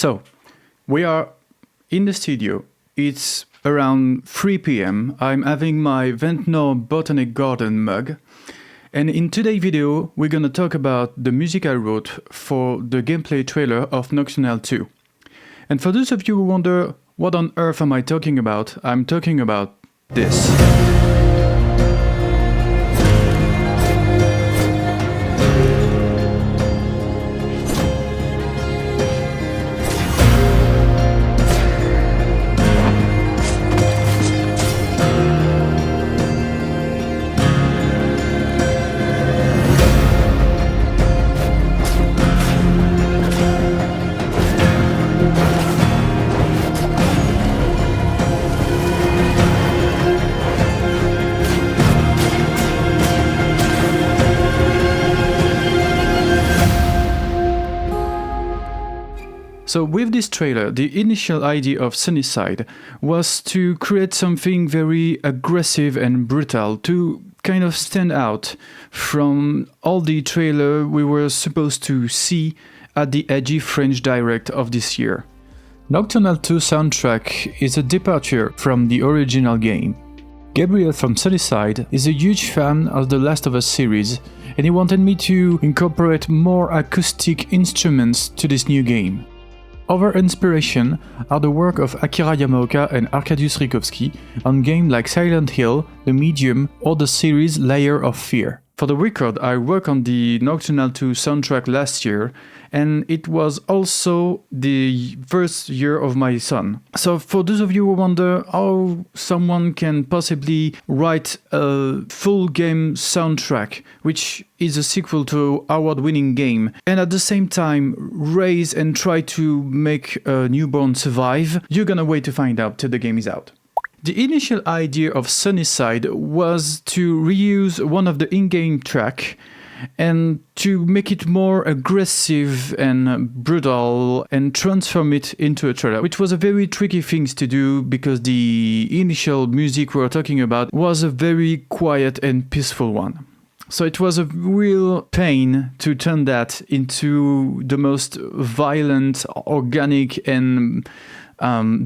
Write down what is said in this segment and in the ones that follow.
So, we are in the studio. It's around 3 p.m. I'm having my Ventnor Botanic Garden mug. And in today's video, we're gonna talk about the music I wrote for the gameplay trailer of Nocturnal 2. And for those of you who wonder, what on earth am I talking about? I'm talking about this. So with this trailer, the initial idea of Sunnyside was to create something very aggressive and brutal to kind of stand out from all the trailer we were supposed to see at the edgy French Direct of this year. Nocturnal 2 soundtrack is a departure from the original game. Gabriel from Sunnyside is a huge fan of the Last of Us series, and he wanted me to incorporate more acoustic instruments to this new game. Other inspiration are the work of Akira Yamaoka and Arkadiusz Rykowski on games like Silent Hill, The Medium, or the series Layer of Fear. For the record, I worked on the Nocturnal 2 soundtrack last year, and it was also the first year of my son. So for those of you who wonder how someone can possibly write a full game soundtrack, which is a sequel to award-winning game, and at the same time raise and try to make a newborn survive, you're gonna wait to find out till the game is out. The initial idea of Sunnyside was to reuse one of the in-game track and to make it more aggressive and brutal and transform it into a trailer, which was a very tricky thing to do because the initial music we were talking about was a very quiet and peaceful one. So it was a real pain to turn that into the most violent, organic and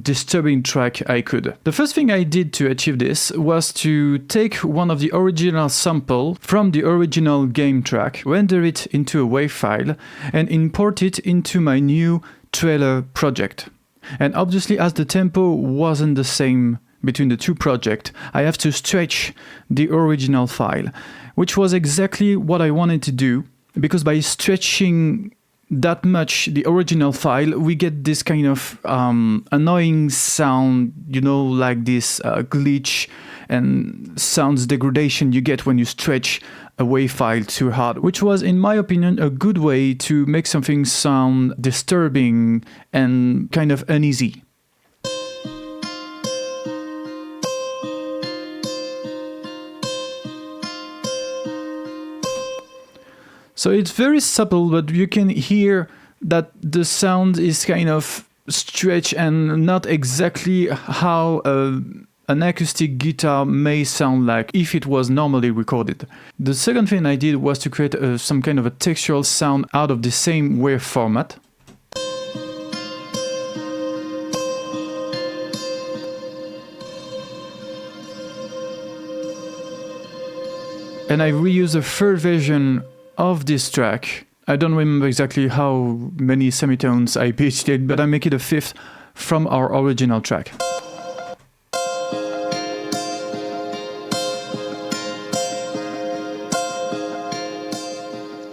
disturbing track I could. The first thing I did to achieve this was to take one of the original sample from the original game track, render it into a WAV file, and import it into my new trailer project. And obviously, as the tempo wasn't the same between the two projects, I have to stretch the original file, which was exactly what I wanted to do, because by stretching that much the original file, we get this kind of annoying sound, you know, like this glitch and sounds degradation you get when you stretch a WAV file too hard, which was, in my opinion, a good way to make something sound disturbing and kind of uneasy. So it's very subtle, but you can hear that the sound is kind of stretched and not exactly how an acoustic guitar may sound like if it was normally recorded. The second thing I did was to create some kind of a textural sound out of the same wave format. And I reused a third version of this track. I don't remember exactly how many semitones I pitched it, but I make it a fifth from our original track.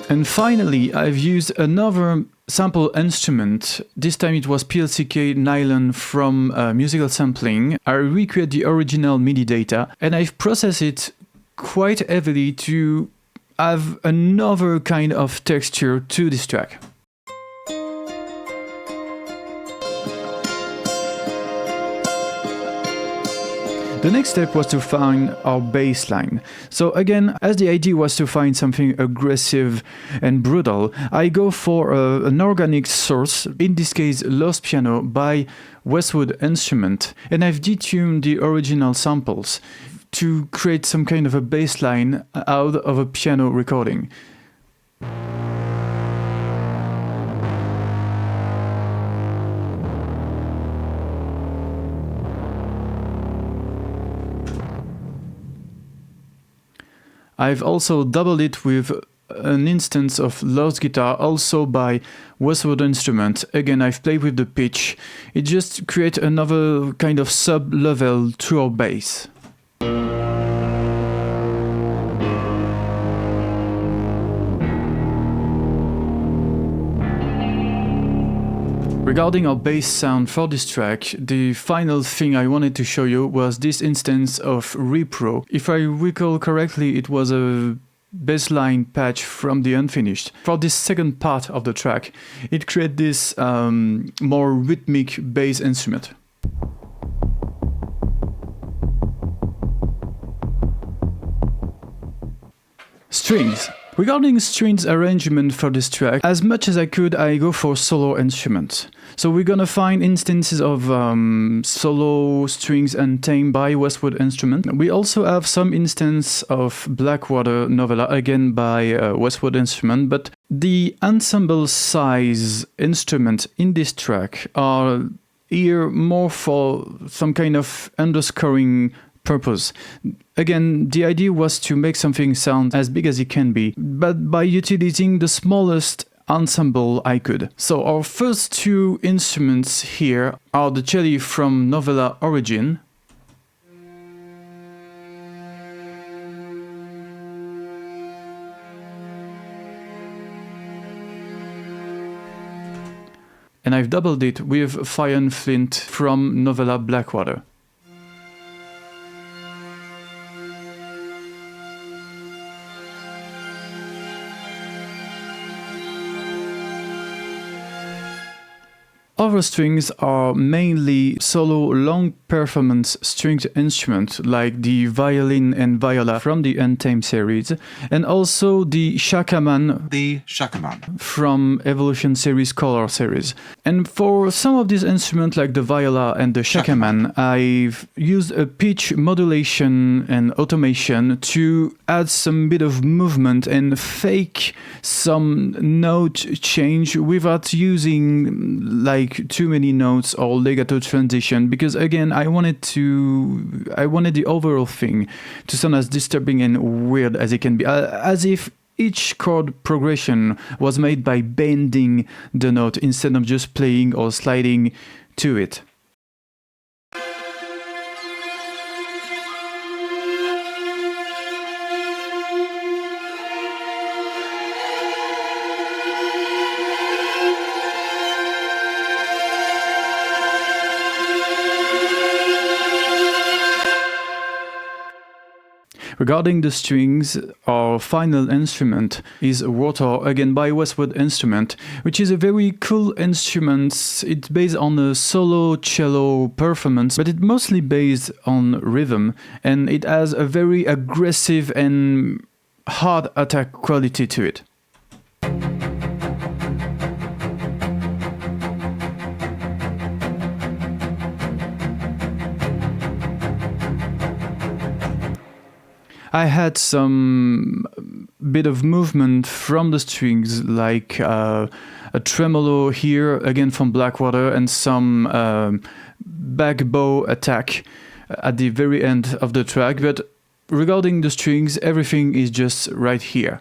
And finally, I've used another sample instrument. This time it was PLCK nylon from musical sampling. I recreate the original MIDI data, and I've processed it quite heavily to have another kind of texture to this track. The next step was to find our bass line. So again, as the idea was to find something aggressive and brutal, I go for an organic source, in this case Lost Piano by Westwood Instrument, and I've detuned the original samples to create some kind of a bass line out of a piano recording. I've also doubled it with an instance of Lost Guitar, also by Westwood instrument. Again, I've played with the pitch. It just creates another kind of sub-level to our bass. Regarding our bass sound for this track, the final thing I wanted to show you was this instance of repro. If I recall correctly, it was a bassline patch from the Unfinished. For this second part of the track, it created this more rhythmic bass instrument. Strings. Regarding strings arrangement for this track, as much as I could, I go for solo instruments. So we're gonna find instances of solo strings Untamed by Westwood instrument. We also have some instance of Blackwater Novella, again by Westwood instrument, but the ensemble size instrument in this track are here more for some kind of underscoring purpose. Again, the idea was to make something sound as big as it can be, but by utilizing the smallest ensemble I could. So our first two instruments here are the cello from Novella Origin, and I've doubled it with Fire and Flint from Novella Blackwater. Other strings are mainly solo long performance stringed instruments like the violin and viola from the Untamed series, and also the Shah Kaman from Evolution series Color series. And for some of these instruments like the viola and the Shah Kaman, I've used a pitch modulation and automation to add some bit of movement and fake some note change without using like too many notes or legato transition, because again I wanted the overall thing to sound as disturbing and weird as it can be, as if each chord progression was made by bending the note instead of just playing or sliding to it. Regarding the strings, our final instrument is Rotor, again by Westwood instrument, which is a very cool instrument. It's based on a solo cello performance, but it's mostly based on rhythm, and it has a very aggressive and hard attack quality to it. I had some bit of movement from the strings, like a tremolo here, again from Blackwater, and some back bow attack at the very end of the track. But regarding the strings, everything is just right here.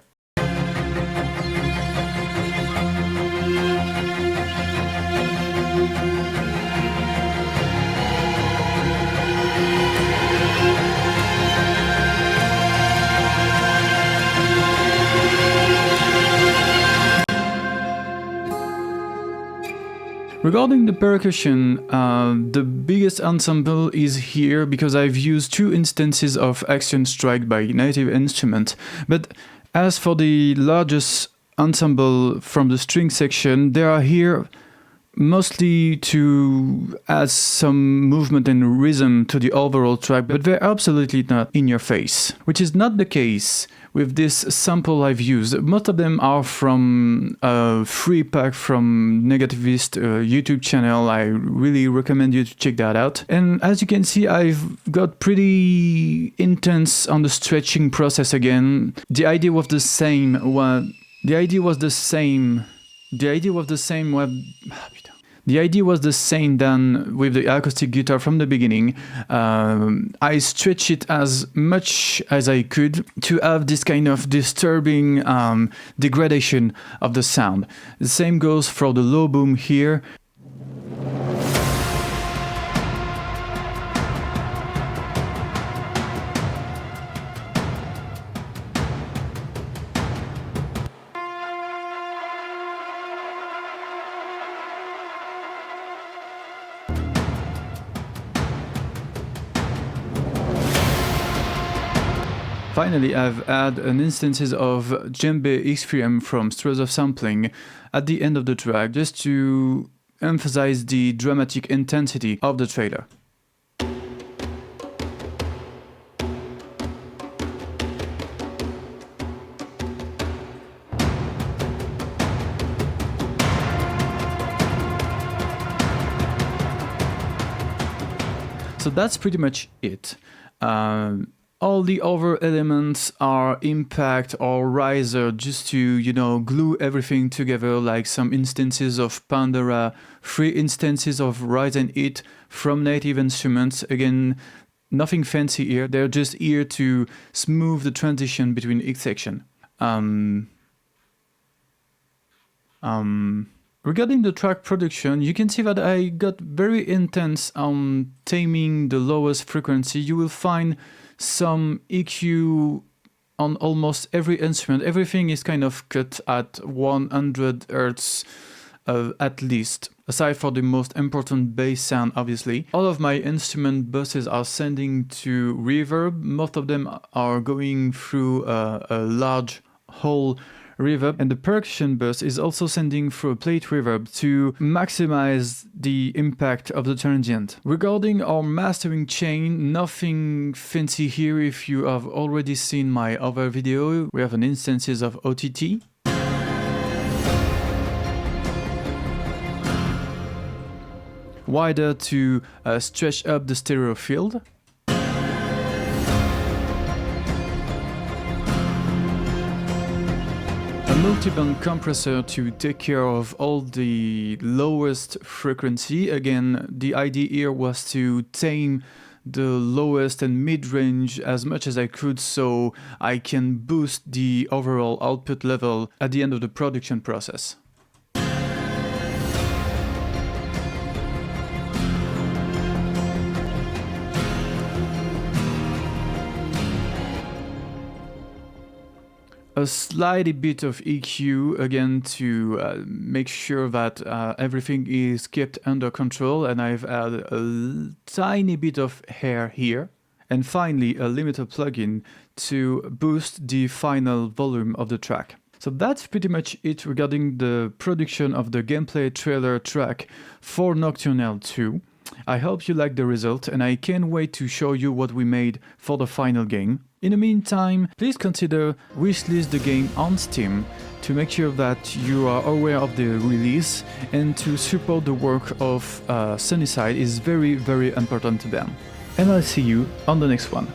Regarding the percussion, the biggest ensemble is here because I've used two instances of Action Strike by Native Instrument. But as for the largest ensemble from the string section, they are here mostly to add some movement and rhythm to the overall track, but they're absolutely not in your face, which is not the case with this sample I've used. Most of them are from a free pack from Negativist YouTube channel. I really recommend you to check that out. And as you can see, I've got pretty intense on the stretching process again. The idea was the same. The idea was the same than with the acoustic guitar from the beginning. I stretched it as much as I could to have this kind of disturbing degradation of the sound. The same goes for the low boom here. Finally, I've added an instances of Djembe X3M from Strezov sampling at the end of the track just to emphasize the dramatic intensity of the trailer. So that's pretty much it. All the other elements are impact or riser just to, you know, glue everything together, like some instances of Pandora, 3 instances of Rise and Hit from native instruments. Again, nothing fancy here, they're just here to smooth the transition between each section. Regarding the track production, you can see that I got very intense on taming the lowest frequency. You will find some EQ on almost every instrument. Everything is kind of cut at 100 Hz at least, aside for the most important bass sound, obviously. All of my instrument buses are sending to reverb. Most of them are going through a large hole reverb, and the percussion bus is also sending through a plate reverb to maximize the impact of the transient. Regarding our mastering chain, nothing fancy here. If you have already seen my other video, we have an instances of OTT. Wider to stretch up the stereo field. Multi-band compressor to take care of all the lowest frequency. Again, the idea here was to tame the lowest and mid-range as much as I could so I can boost the overall output level at the end of the production process. A slight bit of EQ again to make sure that everything is kept under control, and I've added a tiny bit of hair here. And finally a limiter plugin to boost the final volume of the track. So that's pretty much it regarding the production of the gameplay trailer track for Nocturnal 2. I hope you like the result, and I can't wait to show you what we made for the final game. In the meantime, please consider wishlist the game on Steam to make sure that you are aware of the release, and to support the work of Sunnyside is very, very important to them. And I'll see you on the next one.